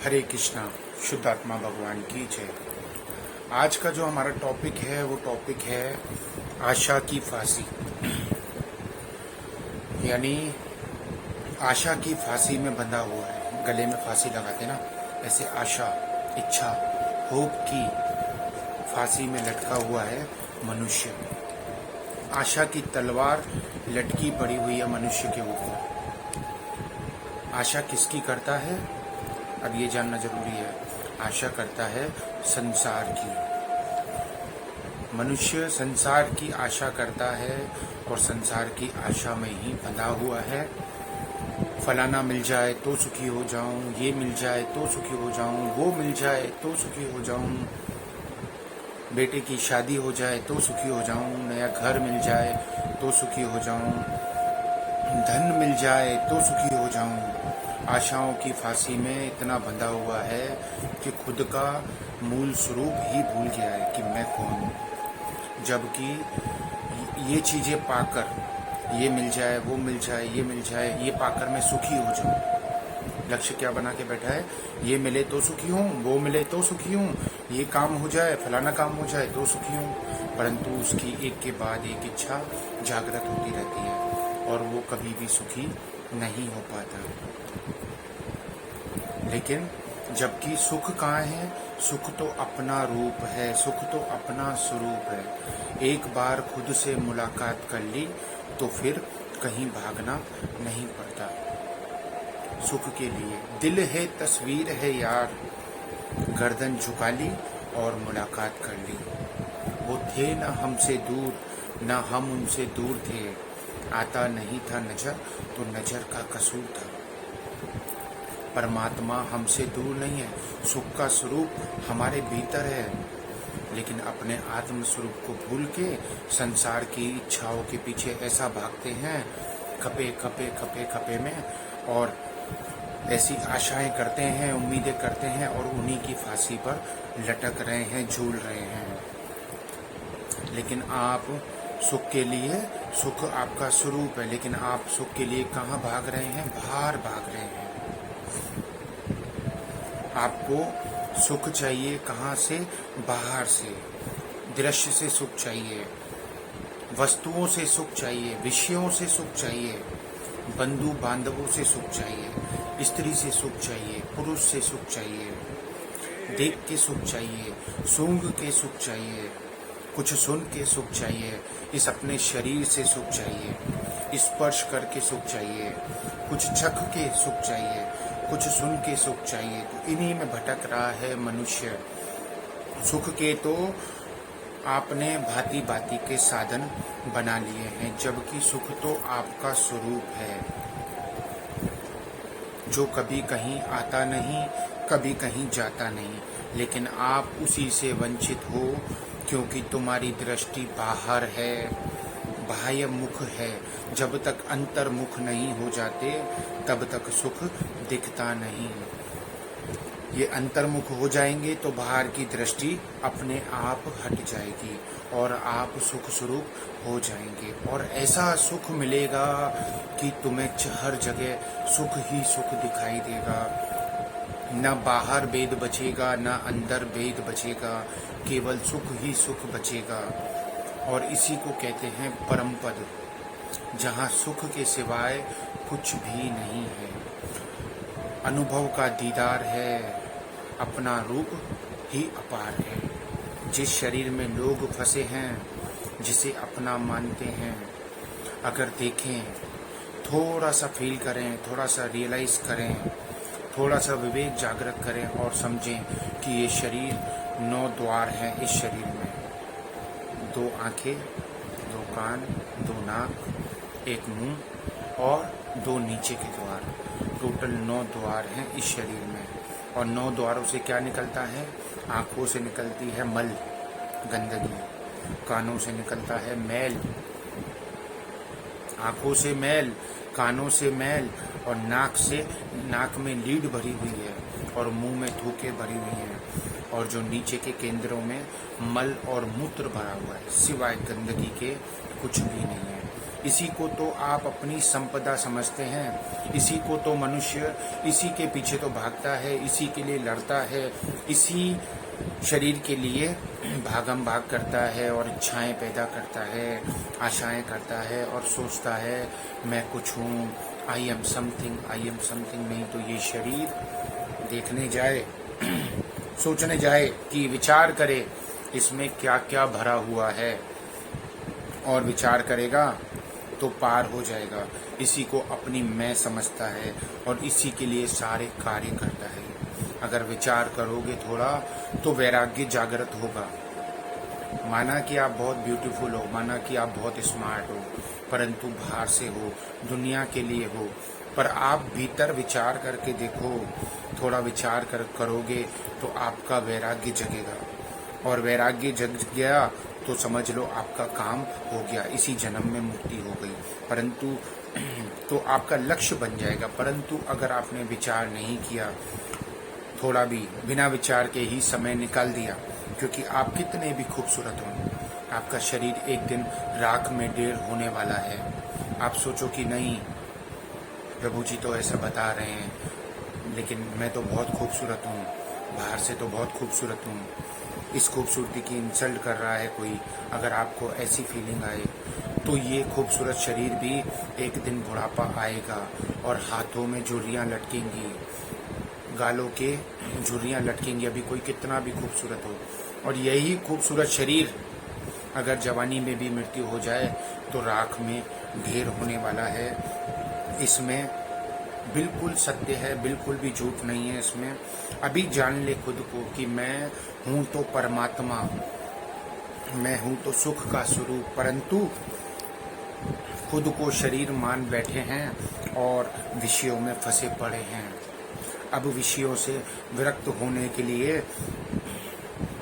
हरे कृष्णा। शुद्धात्मा भगवान की जय। आज का जो हमारा टॉपिक है वो टॉपिक है आशा की फांसी। यानी आशा की फांसी में बंधा हुआ है, गले में फांसी लगाते ना, ऐसे आशा, इच्छा, होप की फांसी में लटका हुआ है मनुष्य। आशा की तलवार लटकी पड़ी हुई है मनुष्य के ऊपर। आशा किसकी करता है, अब ये जानना जरूरी है। आशा करता है संसार की। मनुष्य संसार की आशा करता है और संसार की आशा में ही बंधा हुआ है। फलाना मिल जाए तो सुखी हो जाऊं, ये मिल जाए तो सुखी हो जाऊं, वो मिल जाए तो सुखी हो जाऊं, बेटे की शादी हो जाए तो सुखी हो जाऊं, नया घर मिल जाए तो सुखी हो जाऊं, धन मिल जाए तो सुखी हो जाऊं। आशाओं की फांसी में इतना बंधा हुआ है कि खुद का मूल स्वरूप ही भूल गया है कि मैं कौन हूँ। जबकि ये चीज़ें पाकर, ये मिल जाए, वो मिल जाए, ये मिल जाए, ये पाकर मैं सुखी हो जाऊँ। लक्ष्य क्या बना के बैठा है, ये मिले तो सुखी हूँ, वो मिले तो सुखी हूँ, ये काम हो जाए, फलाना काम हो जाए तो सुखी हूँ। परंतु उसकी एक के बाद एक इच्छा जागृत होती रहती है और वो कभी भी सुखी नहीं हो पाता। लेकिन जबकि सुख कहाँ है, सुख तो अपना रूप है, सुख तो अपना स्वरूप है। एक बार खुद से मुलाकात कर ली तो फिर कहीं भागना नहीं पड़ता। सुख के लिए दिल है, तस्वीर है यार, गर्दन झुका ली और मुलाकात कर ली। वो थे न हमसे दूर, न हम उनसे दूर थे। आता नहीं था नजर तो नजर का कसूर था। परमात्मा हमसे दूर नहीं है, सुख का स्वरूप हमारे भीतर है। लेकिन अपने आत्म स्वरूप को भूल के संसार की इच्छाओं के पीछे ऐसा भागते हैं, खपे खपे खपे खपे में, और ऐसी आशाएं करते हैं, उम्मीदें करते हैं और उन्हीं की फांसी पर लटक रहे हैं, झूल रहे हैं। लेकिन आप सुख के लिए, सुख आपका स्वरूप है, लेकिन आप सुख के लिए कहाँ भाग रहे हैं, बाहर भाग रहे हैं। आपको सुख चाहिए कहाँ से, बाहर से। दृश्य से सुख चाहिए, वस्तुओं से सुख चाहिए, विषयों से सुख चाहिए, बंधु बांधवों से सुख चाहिए, स्त्री से सुख चाहिए, पुरुष से सुख चाहिए, देख के सुख चाहिए, सूंघ के सुख चाहिए, कुछ सुन के सुख चाहिए, इस अपने शरीर से सुख चाहिए, स्पर्श करके सुख चाहिए, कुछ चख के सुख चाहिए, कुछ सुन के सुख चाहिए। तो इन्हीं में भटक रहा है मनुष्य। सुख के तो आपने भांति भांति के साधन बना लिए हैं, जबकि सुख तो आपका स्वरूप है, जो कभी कहीं आता नहीं, कभी कहीं जाता नहीं। लेकिन आप उसी से वंचित हो, क्योंकि तुम्हारी दृष्टि बाहर है, बाह्य मुख है। जब तक अंतर्मुख नहीं हो जाते तब तक सुख दिखता नहीं। ये अंतर्मुख हो जाएंगे तो बाहर की दृष्टि अपने आप हट जाएगी और आप सुख स्वरूप हो जाएंगे। और ऐसा सुख मिलेगा कि तुम्हें हर जगह सुख ही सुख दिखाई देगा। न बाहर भेद बचेगा, न अंदर भेद बचेगा, केवल सुख ही सुख बचेगा। और इसी को कहते हैं परम पद, जहाँ सुख के सिवाय कुछ भी नहीं है। अनुभव का दीदार है, अपना रूप ही अपार है। जिस शरीर में लोग फंसे हैं, जिसे अपना मानते हैं, अगर देखें, थोड़ा सा फील करें, थोड़ा सा रियलाइज करें, थोड़ा सा विवेक जागृत करें और समझें कि ये शरीर 9 द्वार हैं। इस शरीर में 2 आँखें, 2 कान, 2 नाक, 1 मुंह और 2 नीचे के द्वार, टोटल 9 द्वार हैं इस शरीर में। और 9 द्वारों से क्या निकलता है? आँखों से निकलती है मल, गंदगी, कानों से निकलता है मैल, आँखों से मैल, कानों से मैल, और नाक में लीड भरी हुई है और मुंह में थूके भरी हुई हैं, और जो नीचे के केंद्रों में मल और मूत्र भरा हुआ है, सिवाय गंदगी के कुछ भी नहीं है। इसी को तो आप अपनी संपदा समझते हैं, इसी को तो मनुष्य इसी के पीछे तो भागता है, इसी के लिए लड़ता है, इसी शरीर के लिए भागम भाग करता है और इच्छाएं पैदा करता है, आशाएं करता है और सोचता है मैं कुछ हूँ, आई एम समथिंग। नहीं तो ये शरीर देखने जाए, सोचने जाए कि विचार करे इसमें क्या क्या भरा हुआ है, और विचार करेगा तो पार हो जाएगा। इसी को अपनी मैं समझता है और इसी के लिए सारे कार्य करता है। अगर विचार करोगे थोड़ा तो वैराग्य जागृत होगा। माना कि आप बहुत ब्यूटीफुल हो, माना कि आप बहुत स्मार्ट हो, परंतु बाहर से हो, दुनिया के लिए हो, पर आप भीतर विचार करके देखो, थोड़ा विचार करोगे तो आपका वैराग्य जगेगा, और वैराग्य जग गया तो समझ लो आपका काम हो गया, इसी जन्म में मुक्ति हो गई। परंतु तो आपका लक्ष्य बन जाएगा। परंतु अगर आपने विचार नहीं किया, थोड़ा भी बिना विचार के ही समय निकाल दिया, क्योंकि आप कितने भी खूबसूरत हो, आपका शरीर एक दिन राख में ढेर होने वाला है। आप सोचो कि नहीं, प्रभु जी तो ऐसा बता रहे हैं, लेकिन मैं तो बहुत खूबसूरत हूँ, बाहर से तो बहुत खूबसूरत हूँ, इस खूबसूरती की इंसल्ट कर रहा है कोई। अगर आपको ऐसी फीलिंग आए तो ये खूबसूरत शरीर भी एक दिन बुढ़ापा आएगा और हाथों में झुर्रियाँ लटकेंगी, गालों के झुर्रियाँ लटकेंगी, अभी कोई कितना भी खूबसूरत हो। और यही खूबसूरत शरीर अगर जवानी में भी मृत्यु हो जाए तो राख में ढेर होने वाला है। इसमें बिल्कुल सत्य है, बिल्कुल भी झूठ नहीं है इसमें। अभी जान ले खुद को कि मैं हूँ तो परमात्मा, मैं हूँ तो सुख का स्वरूप, परंतु खुद को शरीर मान बैठे हैं और विषयों में फंसे पड़े हैं। अब विषयों से विरक्त होने के लिए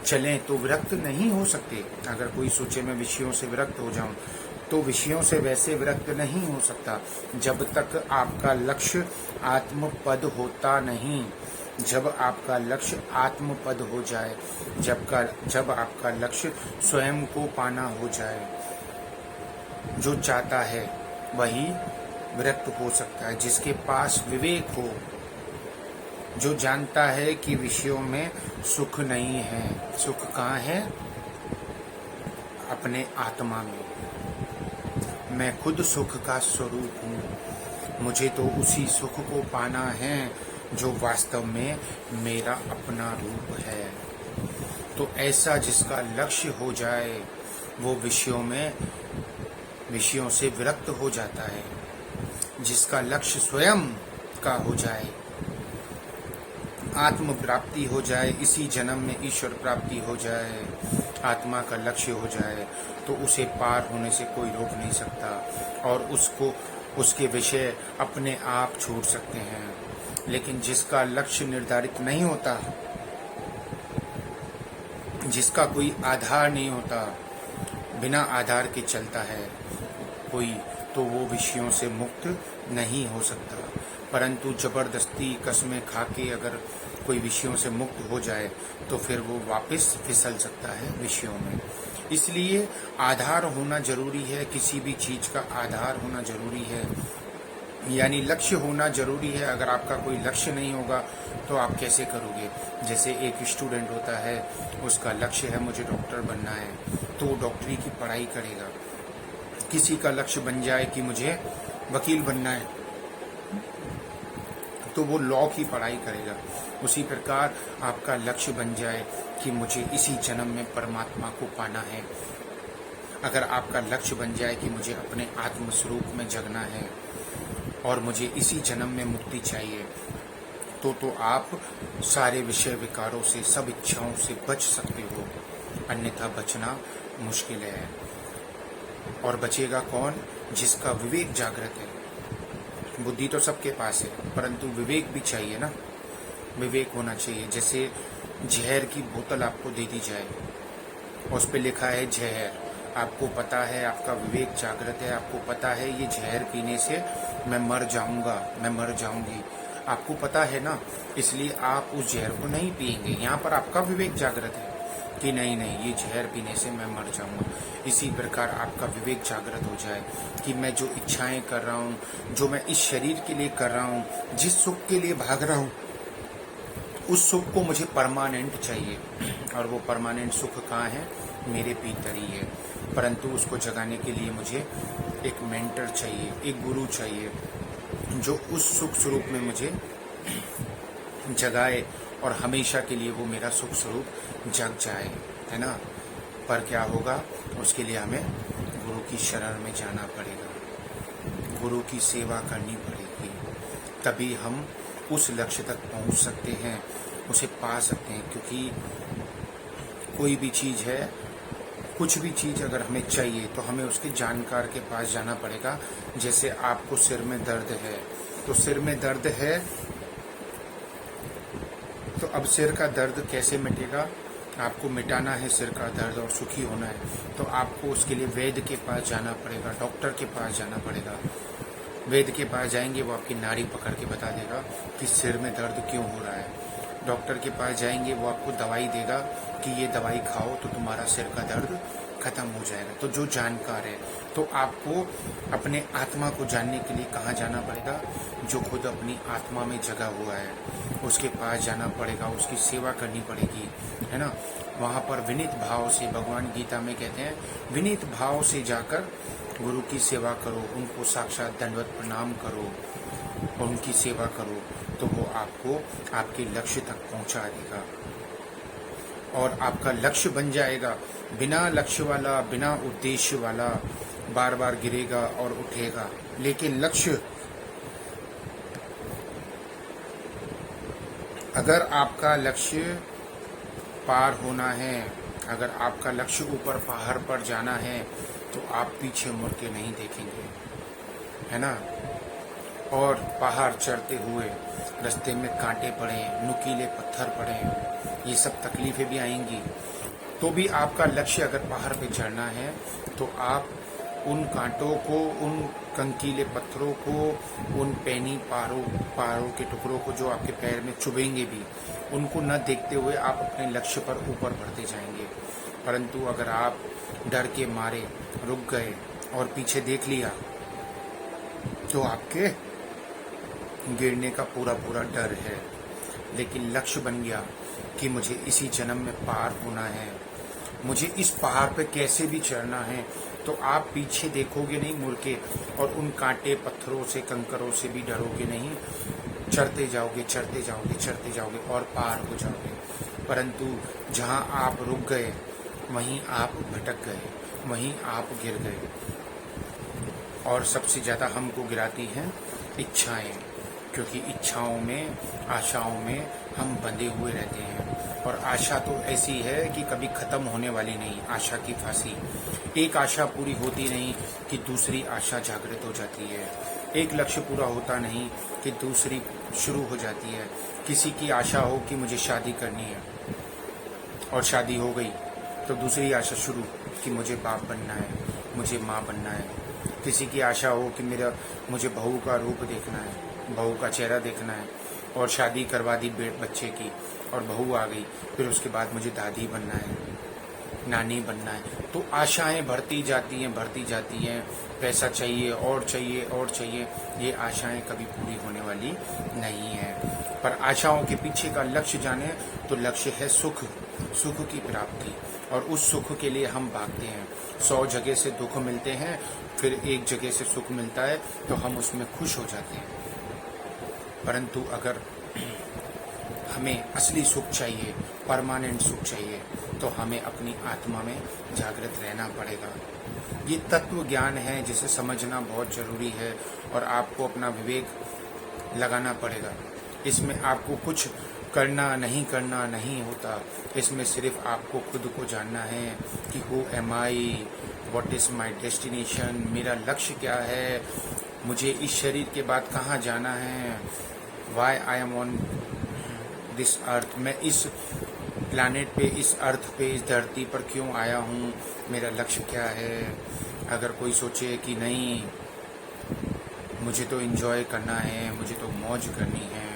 चलें तो विरक्त नहीं हो सकते। अगर कोई सोचे मैं विषयों से विरक्त हो जाऊं, तो विषयों से वैसे विरक्त नहीं हो सकता जब तक आपका लक्ष्य आत्मपद होता नहीं। जब आपका लक्ष्य आत्मपद हो जाए, जब आपका लक्ष्य स्वयं को पाना हो जाए, जो चाहता है वही विरक्त हो सकता है। जिसके पास विवेक हो, जो जानता है कि विषयों में सुख नहीं है, सुख कहाँ है? अपने आत्मा में। मैं खुद सुख का स्वरूप हूँ, मुझे तो उसी सुख को पाना है जो वास्तव में मेरा अपना रूप है। तो ऐसा जिसका लक्ष्य हो जाए वो विषयों से विरक्त हो जाता है। जिसका लक्ष्य स्वयं का हो जाए, आत्म प्राप्ति हो जाए, इसी जन्म में ईश्वर प्राप्ति हो जाए, आत्मा का लक्ष्य हो जाए, तो उसे पार होने से कोई रोक नहीं सकता और उसके विषय अपने आप छूट सकते हैं। लेकिन जिसका लक्ष्य निर्धारित नहीं होता, जिसका कोई आधार नहीं होता, बिना आधार के चलता है कोई, तो वो विषयों से मुक्त नहीं हो सकता। परंतु जबरदस्ती कसमें खा के अगर कोई विषयों से मुक्त हो जाए तो फिर वो वापस फिसल सकता है विषयों में। इसलिए आधार होना जरूरी है, किसी भी चीज का आधार होना जरूरी है, यानी लक्ष्य होना जरूरी है। अगर आपका कोई लक्ष्य नहीं होगा तो आप कैसे करोगे? जैसे एक स्टूडेंट होता है, उसका लक्ष्य है मुझे डॉक्टर बनना है, तो वो डॉक्टरी की पढ़ाई करेगा। किसी का लक्ष्य बन जाए कि मुझे वकील बनना है, तो वो लॉ की पढ़ाई करेगा। उसी प्रकार आपका लक्ष्य बन जाए कि मुझे इसी जन्म में परमात्मा को पाना है, अगर आपका लक्ष्य बन जाए कि मुझे अपने आत्म स्वरूप में जगना है और मुझे इसी जन्म में मुक्ति चाहिए, तो आप सारे विषय विकारों से, सब इच्छाओं से बच सकते हो। अन्यथा बचना मुश्किल है। और बचेगा कौन? जिसका विवेक जागृत है। बुद्धि तो सबके पास है, परंतु विवेक भी चाहिए ना, विवेक होना चाहिए। जैसे जहर की बोतल आपको दे दी जाए, उस पर लिखा है जहर, आपको पता है, आपका विवेक जागृत है, आपको पता है ये जहर पीने से मैं मर जाऊंगा, मैं मर जाऊंगी, आपको पता है ना, इसलिए आप उस जहर को नहीं पिएंगे। यहाँ पर आपका विवेक जागृत है कि नहीं नहीं, ये जहर पीने से मैं मर जाऊंगा। इसी प्रकार आपका विवेक जागृत हो जाए कि मैं जो इच्छाएं कर रहा हूँ, जो मैं इस शरीर के लिए कर रहा हूँ, जिस सुख के लिए भाग रहा हूँ, उस सुख को मुझे परमानेंट चाहिए। और वो परमानेंट सुख कहाँ है? मेरे भीतर ही है। परंतु उसको जगाने के लिए मुझे एक मेंटर चाहिए, एक गुरु चाहिए, जो उस सुख स्वरूप में मुझे जगाए और हमेशा के लिए वो मेरा सुख स्वरूप जग जाए, है ना। पर क्या होगा? उसके लिए हमें गुरु की शरण में जाना पड़ेगा, गुरु की सेवा करनी पड़ेगी, तभी हम उस लक्ष्य तक पहुंच सकते हैं, उसे पा सकते हैं। क्योंकि कोई भी चीज़ है, कुछ भी चीज़ अगर हमें चाहिए तो हमें उसके जानकार के पास जाना पड़ेगा। जैसे आपको सिर में दर्द है, तो सिर में दर्द है, तो अब सिर का दर्द कैसे मिटेगा? आपको मिटाना है सिर का दर्द और सुखी होना है, तो आपको उसके लिए वैद्य के पास जाना पड़ेगा, डॉक्टर के पास जाना पड़ेगा। वैद्य के पास जाएंगे, वो आपकी नाड़ी पकड़ के बता देगा कि सिर में दर्द क्यों हो रहा है। डॉक्टर के पास जाएंगे, वो आपको दवाई देगा कि ये दवाई खाओ तो तुम्हारा सिर का दर्द खत्म हो जाएगा। तो जो जानकार है, तो आपको अपने आत्मा को जानने के लिए कहाँ जाना पड़ेगा? जो खुद अपनी आत्मा में जगा हुआ है, उसके पास जाना पड़ेगा, उसकी सेवा करनी पड़ेगी, है ना। वहाँ पर विनीत भाव से, भगवान गीता में कहते हैं, विनीत भाव से जाकर गुरु की सेवा करो, उनको साक्षात दंडवत प्रणाम करो और उनकी सेवा करो, तो वो आपको आपके लक्ष्य तक पहुंचा देगा और आपका लक्ष्य बन जाएगा। बिना लक्ष्य वाला, बिना उद्देश्य वाला बार बार गिरेगा और उठेगा। लेकिन लक्ष्य, अगर आपका लक्ष्य पार होना है, अगर आपका लक्ष्य ऊपर पहाड़ पर जाना है, तो आप पीछे मुड़ के नहीं देखेंगे, है ना। और पहाड़ चढ़ते हुए रास्ते में कांटे पड़े, नुकीले पत्थर पड़े, ये सब तकलीफें भी आएंगी, तो भी आपका लक्ष्य अगर पहाड़ पे चढ़ना है, तो आप उन कांटों को, उन कंकीले पत्थरों को, उन पैनी पहाड़ों के टुकड़ों को जो आपके पैर में चुभेंगे भी, उनको न देखते हुए आप अपने लक्ष्य पर ऊपर बढ़ते जाएंगे। परंतु अगर आप डर के मारे रुक गए और पीछे देख लिया, तो आपके गिरने का पूरा पूरा डर है। लेकिन लक्ष्य बन गया कि मुझे इसी जन्म में पार होना है, मुझे इस पहाड़ पे कैसे भी चढ़ना है, तो आप पीछे देखोगे नहीं मुड़ के, और उन कांटे पत्थरों से, कंकरों से भी डरोगे नहीं, चढ़ते जाओगे, चढ़ते जाओगे, चढ़ते जाओगे और पार हो जाओगे। परंतु जहाँ आप रुक गए, वहीं आप भटक गए, वहीं आप गिर गए। और सबसे ज़्यादा हमको गिराती हैं इच्छाएं, क्योंकि इच्छाओं में, आशाओं में हम बंधे हुए रहते हैं। और आशा तो ऐसी है कि कभी ख़त्म होने वाली नहीं, आशा की फांसी। एक आशा पूरी होती नहीं कि दूसरी आशा जागृत हो जाती है, एक लक्ष्य पूरा होता नहीं कि दूसरी शुरू हो जाती है। किसी की आशा हो कि मुझे शादी करनी है और शादी हो गई, तो दूसरी आशा शुरू कि मुझे बाप बनना है, मुझे माँ बनना है। किसी की आशा हो कि मुझे बहू का रूप देखना है, बहू का चेहरा देखना है, और शादी करवा दी बच्चे की और बहू आ गई, फिर उसके बाद मुझे दादी बनना है, नानी बनना है। तो आशाएं बढ़ती जाती हैं, बढ़ती जाती हैं, पैसा चाहिए और चाहिए और चाहिए। ये आशाएं कभी पूरी होने वाली नहीं है। पर आशाओं के पीछे का लक्ष्य जाने, तो लक्ष्य है सुख, सुख की प्राप्ति। और उस सुख के लिए हम भागते हैं। 100 जगह से दुख मिलते हैं, फिर एक जगह से सुख मिलता है, तो हम उसमें खुश हो जाते हैं। परंतु अगर हमें असली सुख चाहिए, परमानेंट सुख चाहिए, तो हमें अपनी आत्मा में जागृत रहना पड़ेगा। ये तत्व ज्ञान है जिसे समझना बहुत जरूरी है, और आपको अपना विवेक लगाना पड़ेगा। इसमें आपको कुछ करना नहीं होता। इसमें सिर्फ आपको खुद को जानना है कि who am I, what is my destination, मेरा लक्ष्य क्या है, मुझे इस शरीर के बाद कहाँ जाना है, why I am on this earth, मैं इस प्लैनेट पे, इस अर्थ पे, इस धरती पर क्यों आया हूँ, मेरा लक्ष्य क्या है। अगर कोई सोचे कि नहीं, मुझे तो एंजॉय करना है, मुझे तो मौज करनी है,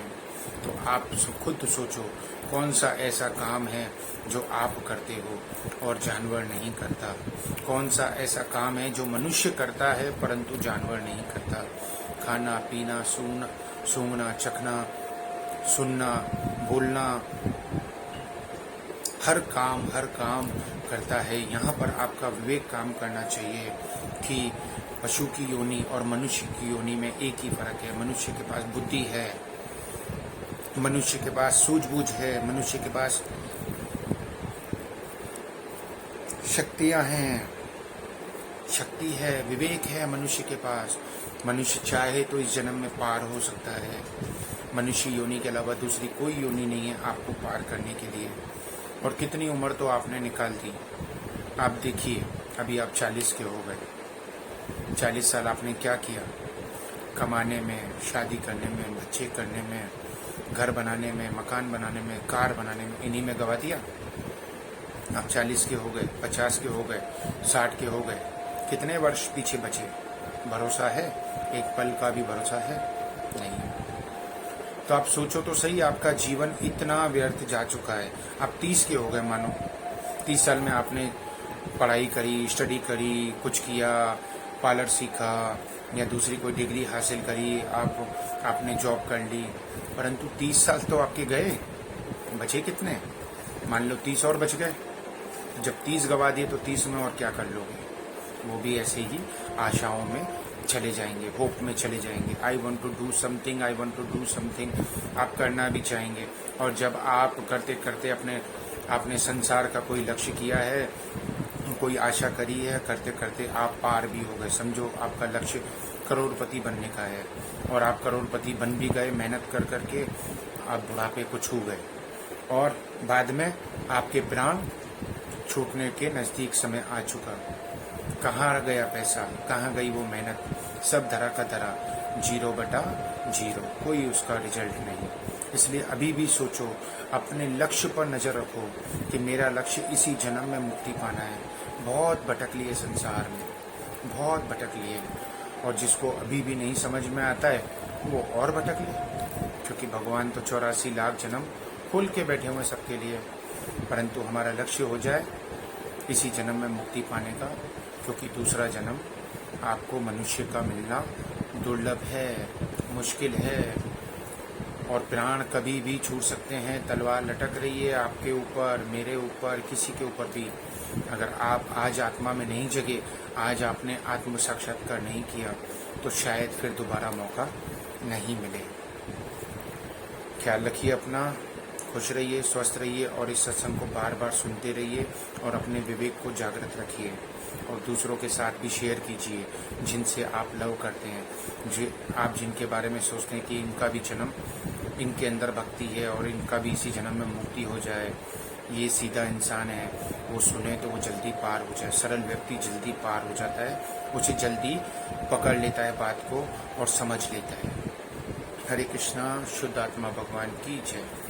तो आप खुद सोचो कौन सा ऐसा काम है जो आप करते हो और जानवर नहीं करता। कौन सा ऐसा काम है जो मनुष्य करता है परंतु जानवर नहीं करता। खाना पीना, सूंघना, चखना, सुनना, बोलना, हर काम करता है। यहाँ पर आपका विवेक काम करना चाहिए कि पशु की योनि और मनुष्य की योनि में एक ही फर्क है। मनुष्य के पास बुद्धि है, मनुष्य के पास सूझबूझ है, मनुष्य के पास शक्तियां हैं, शक्ति है, विवेक है मनुष्य के पास। मनुष्य चाहे तो इस जन्म में पार हो सकता है। मनुष्य योनि के अलावा दूसरी कोई योनि नहीं है आपको पार करने के लिए। और कितनी उम्र तो आपने निकाल दी। आप देखिए, अभी आप 40 के हो गए। 40 साल आपने क्या किया? कमाने में, शादी करने में, बच्चे करने में, घर बनाने में, मकान बनाने में, कार बनाने में, इन्हीं में गवा दिया। आप 40 के हो गए, 50 के हो गए, 60 के हो गए। कितने वर्ष पीछे बचे? भरोसा है? एक पल का भी भरोसा है? नहीं। तो आप सोचो तो सही, आपका जीवन इतना व्यर्थ जा चुका है। आप 30 के हो गए मानो। 30 साल में आपने पढ़ाई करी, स्टडी करी, कुछ किया, पार्लर सीखा या दूसरी कोई डिग्री हासिल करी, आपने जॉब कर ली, परंतु 30 साल तो आपके गए। बचे कितने? मान लो 30 और बच गए। जब 30 गवा दिए तो 30 में और क्या कर लोगे? वो भी ऐसे ही आशाओं में चले जाएंगे, होप में चले जाएंगे। I want to do something, I want to do something, आप करना भी चाहेंगे। और जब आप करते करते आपने संसार का कोई लक्ष्य किया है, कोई आशा करी है, करते करते आप पार भी हो गए। समझो आपका लक्ष्य करोड़पति बनने का है और आप करोड़पति बन भी गए, मेहनत कर करके आप बुढ़ापे को छू गए और बाद में आपके प्राण छूटने के नज़दीक समय आ चुका। कहाँ गया पैसा, कहाँ गई वो मेहनत? सब धरा का धरा, 0/0, कोई उसका रिजल्ट नहीं। इसलिए अभी भी सोचो, अपने लक्ष्य पर नज़र रखो कि मेरा लक्ष्य इसी जन्म में मुक्ति पाना है। बहुत भटक लिए संसार में, बहुत भटक लिए, और जिसको अभी भी नहीं समझ में आता है वो और भटक ले, क्योंकि भगवान तो 84 लाख जन्म खोल के बैठे हुए सबके लिए। परंतु हमारा लक्ष्य हो जाए इसी जन्म में मुक्ति पाने का, क्योंकि दूसरा जन्म आपको मनुष्य का मिलना दुर्लभ है, मुश्किल है, और प्राण कभी भी छूट सकते हैं। तलवार लटक रही है आपके ऊपर, मेरे ऊपर, किसी के ऊपर भी। अगर आप आज आत्मा में नहीं जगे, आज आपने आत्म साक्षात्कार नहीं किया, तो शायद फिर दोबारा मौका नहीं मिले। ख्याल रखिए अपना, खुश रहिए, स्वस्थ रहिए, और इस सत्संग को बार बार सुनते रहिए और अपने विवेक को जागृत रखिए और दूसरों के साथ भी शेयर कीजिए जिनसे आप लव करते हैं, आप जिनके बारे में सोचते हैं कि इनका भी जन्म, इनके अंदर भक्ति है और इनका भी इसी जन्म में मुक्ति हो जाए। ये सीधा इंसान है, वो सुने तो वो जल्दी पार हो जाए। सरल व्यक्ति जल्दी पार हो जाता है, उसे जल्दी पकड़ लेता है बात को और समझ लेता है। हरे कृष्णा। शुद्ध आत्मा भगवान की जय।